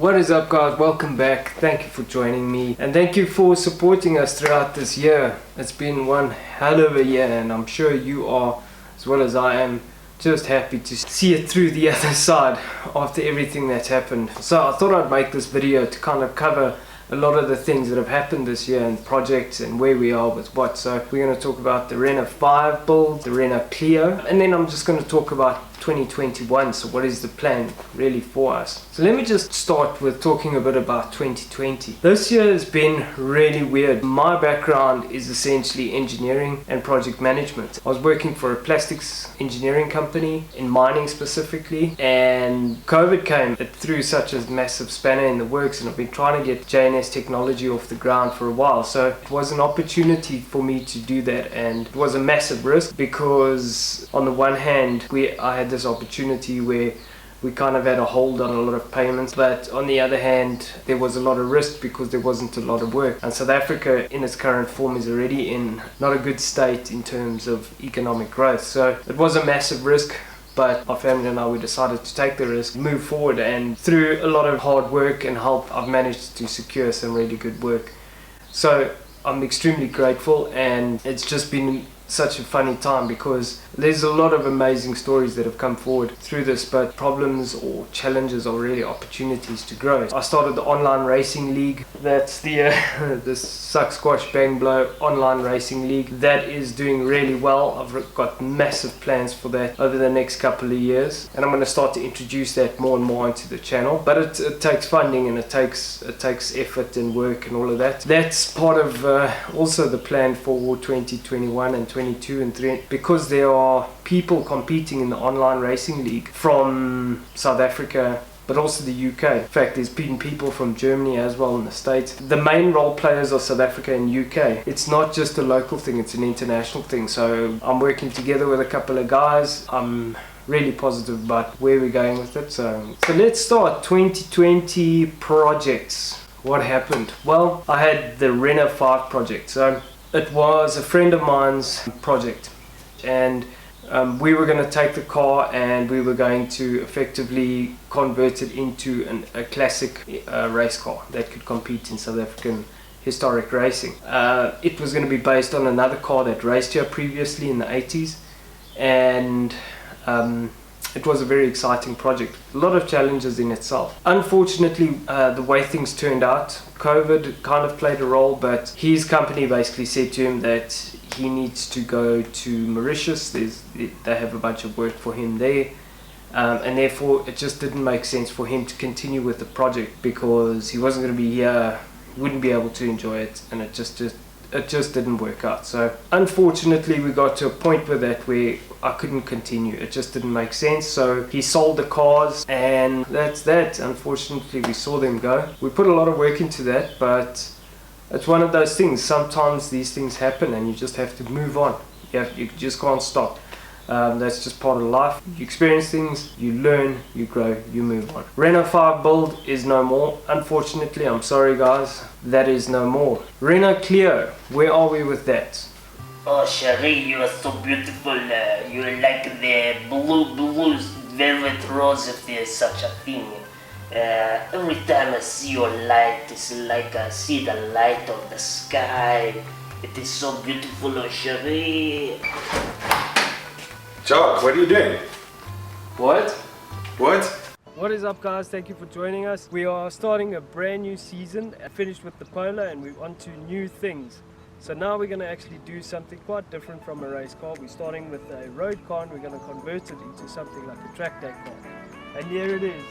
What is up, guys? Welcome back. Thank you for joining me and thank you for supporting us throughout this year. It's been one hell of a year and I'm sure you are, as well as I am, just happy to see it through the other side after everything that's happened. So I thought I'd make this video to kind of cover a lot of the things that have happened this year and projects and where we are with what. So we're going to talk about the Renault 5 build, the Renault Clio, and then I'm just going to talk about 2021. So what is the plan really for us? So let me just start with talking a bit about 2020. This year has been really weird. My background is essentially engineering and project management. I was working for a plastics engineering company in mining specifically, and COVID came. It threw such a massive spanner in the works, and I've been trying to get J&S technology off the ground for a while. So it was an opportunity for me to do that, and it was a massive risk because on the one hand I had this opportunity where we kind of had a hold on a lot of payments, but on the other hand there was a lot of risk because there wasn't a lot of work, and South Africa in its current form is already in not a good state in terms of economic growth. So it was a massive risk, but my family and I, we decided to take the risk, move forward, and through a lot of hard work and help I've managed to secure some really good work. So I'm extremely grateful, and it's just been such a funny time because there's a lot of amazing stories that have come forward through this, but problems or challenges are really opportunities to grow. I started the online racing league. That's the Suck Squash Bang Blow online racing league. That is doing really well. I've got massive plans for that over the next couple of years, and I'm going to start to introduce that more and more into the channel. But it takes funding, and it takes effort and work and all of that. That's part of also the plan for 2021 and 22 and 3, because there are people competing in the online racing league from South Africa, but also the UK. In fact, there's been people from Germany as well in the States. The main role players are South Africa and UK. It's not just a local thing, it's an international thing. So I'm working together with a couple of guys. I'm really positive about where we're going with it. So let's start 2020 projects. What happened? Well, I had the Renault 5 project. So it was a friend of mine's project, and we were going to take the car and we were going to effectively convert it into a classic race car that could compete in South African historic racing. It was going to be based on another car that raced here previously in the 80s, and it was a very exciting project. A lot of challenges in itself. Unfortunately, the way things turned out, COVID kind of played a role, but his company basically said to him that he needs to go to Mauritius. They have a bunch of work for him there, and therefore it just didn't make sense for him to continue with the project because he wasn't going to be here, he wouldn't be able to enjoy it, and it just didn't work out. So unfortunately we got to a point with that where I couldn't continue. It just didn't make sense. So he sold the cars, and that's that. Unfortunately we saw them go. We put a lot of work into that, but it's one of those things. Sometimes these things happen and you just have to move on. You just can't stop. That's just part of life. You experience things, you learn, you grow, you move on. Renault 5 build is no more. Unfortunately, I'm sorry guys, that is no more. Renault Clio, where are we with that? Oh Cherie, you are so beautiful. You're like the blue velvet rose, if there's such a thing. Every time I see your light, it's like I see the light of the sky. It is so beautiful, oh Cherie. Jock, what are you doing? What? What is up, guys? Thank you for joining us. We are starting a brand new season. I finished with the Polo and we're on to new things. So now we're going to actually do something quite different from a race car. We're starting with a road car and we're going to convert it into something like a track day car. And here it is.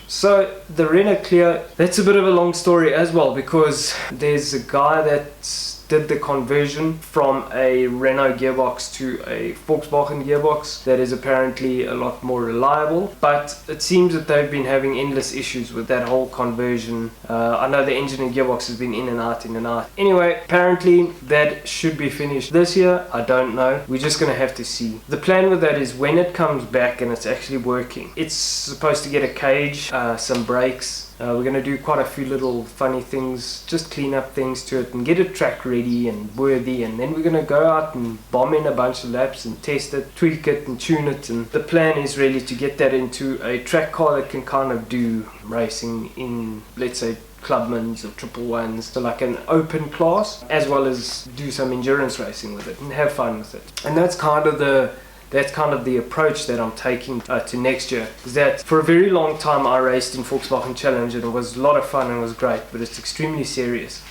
So the Renault Clio, that's a bit of a long story as well, because there's a guy that did the conversion from a Renault gearbox to a Volkswagen gearbox that is apparently a lot more reliable, but it seems that they've been having endless issues with that whole conversion. I know the engine and gearbox has been in and out. Anyway, apparently that should be finished this year. I don't know, we're just gonna have to see. The plan with that is when it comes back and it's actually working, it's supposed to get a cage, some brakes, We're going to do quite a few little funny things, just clean up things to it and get it track ready and worthy, and then we're going to go out and bomb in a bunch of laps and test it, tweak it and tune it. And the plan is really to get that into a track car that can kind of do racing in, let's say, clubmans or triple ones, so like an open class, as well as do some endurance racing with it and have fun with it. And that's kind of the approach that I'm taking to next year. Is that for a very long time I raced in Volkswagen Challenge and it was a lot of fun and it was great, but it's extremely serious.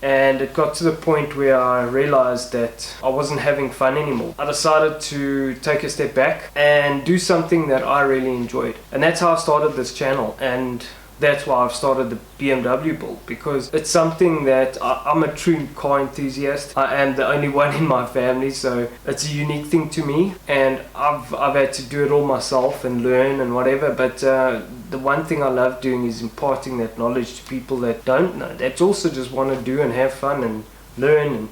And it got to the point where I realized that I wasn't having fun anymore. I decided to take a step back and do something that I really enjoyed. And that's how I started this channel. And that's why I've started the BMW build, because it's something that I'm a true car enthusiast. I am the only one in my family, so it's a unique thing to me, and I've had to do it all myself and learn and whatever. But the one thing I love doing is imparting that knowledge to people that don't know, that also just want to do and have fun and learn.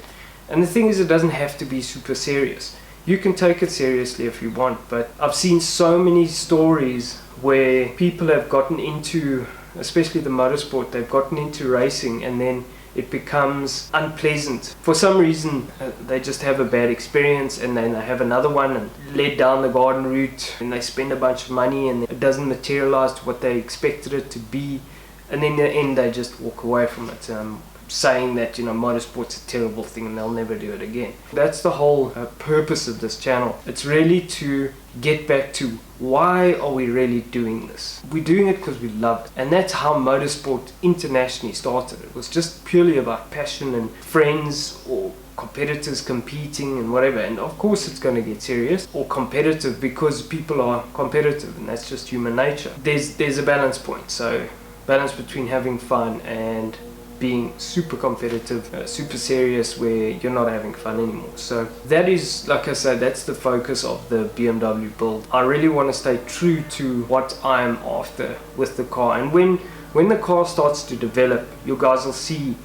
And the thing is, it doesn't have to be super serious. You can take it seriously if you want, but I've seen so many stories where people have gotten into, especially the motorsport, they've gotten into racing and then it becomes unpleasant. For some reason, they just have a bad experience and then they have another one and led down the garden route and they spend a bunch of money and it doesn't materialize to what they expected it to be. And then in the end, they just walk away from it. Saying that, you know, motorsport's a terrible thing and they'll never do it again. That's the whole purpose of this channel. It's really to get back to why are we really doing this? We're doing it because we love it. And that's how motorsport internationally started. It was just purely about passion and friends or competitors competing and whatever. And of course it's going to get serious or competitive because people are competitive and that's just human nature. There's a balance point. So balance between having fun and being super competitive, super serious, where you're not having fun anymore. So that is, like I said, that's the focus of the BMW build. I really want to stay true to what I'm after with the car, and when the car starts to develop, you guys will see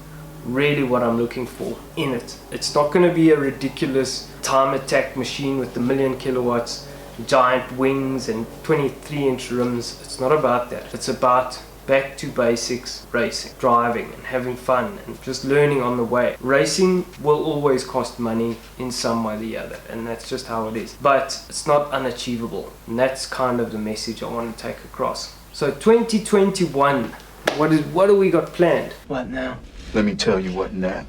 really what I'm looking for in it. It's not going to be a ridiculous time attack machine with the 1,000,000 kilowatts, giant wings and 23-inch rims. It's not about that. It's about back to basics racing, driving and having fun and just learning on the way. Racing will always cost money in some way or the other, and that's just how it is. But it's not unachievable, and that's kind of the message I want to take across. So 2021, what do we got planned? What now? Let me tell you what now.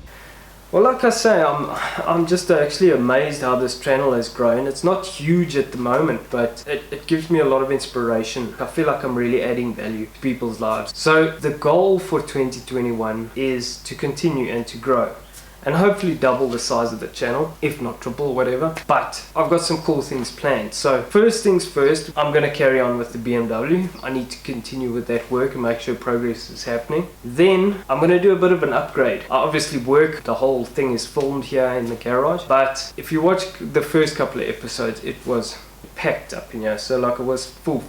Well, like I say, I'm just actually amazed how this channel has grown. It's not huge at the moment, but it gives me a lot of inspiration. I feel like I'm really adding value to people's lives. So the goal for 2021 is to continue and to grow, and hopefully double the size of the channel, if not triple, whatever. But I've got some cool things planned. So first things first, I'm going to carry on with the BMW. I need to continue with that work and make sure progress is happening. Then I'm going to do a bit of an upgrade. I obviously work, the whole thing is filmed here in the garage, but if you watch the first couple of episodes, it was packed up in here, so like it was full.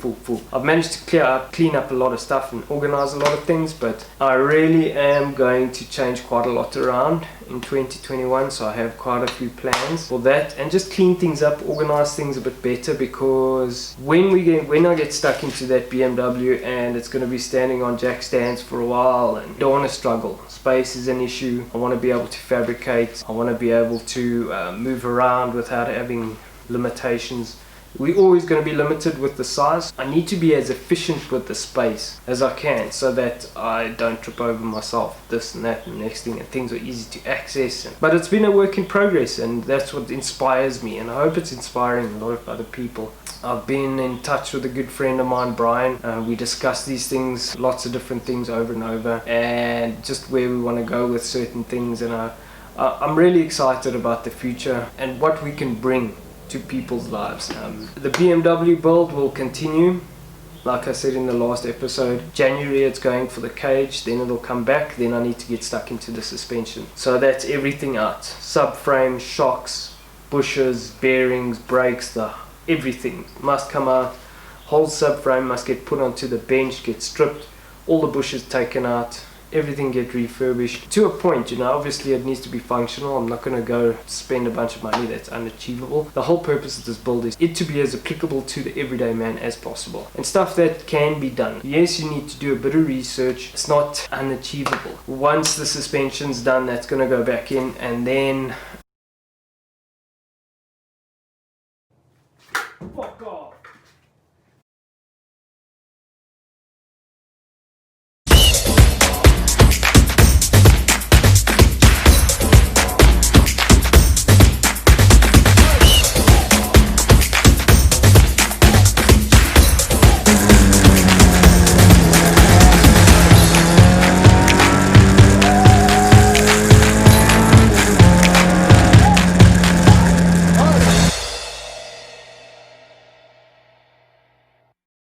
I've managed to clean up a lot of stuff and organize a lot of things, but I really am going to change quite a lot around in 2021, so I have quite a few plans for that, and just clean things up, organize things a bit better, because when I get stuck into that BMW and it's going to be standing on jack stands for a while, and don't want to struggle. Space is an issue. I want to be able to fabricate. I want to be able to move around without having limitations. We're always going to be limited with the size. I need to be as efficient with the space as I can, so that I don't trip over myself, this and that and the next thing, and things are easy to access. But it's been a work in progress, and that's what inspires me, and I hope it's inspiring a lot of other people. I've been in touch with a good friend of mine, Brian. We discuss these things, lots of different things over and over, and just where we want to go with certain things. And I'm really excited about the future and what we can bring to people's lives. The BMW build will continue. Like I said in the last episode, January it's going for the cage, then it'll come back, then I need to get stuck into the suspension. So that's everything out. Subframe, shocks, bushes, bearings, brakes, everything must come out. Whole subframe must get put onto the bench, get stripped, all the bushes taken out, everything get refurbished to a point, you know. Obviously it needs to be functional. I'm not going to go spend a bunch of money that's unachievable. The whole purpose of this build is it to be as applicable to the everyday man as possible, and stuff that can be done. Yes, you need to do a bit of research. It's not unachievable. Once the suspension's done, that's going to go back in, and then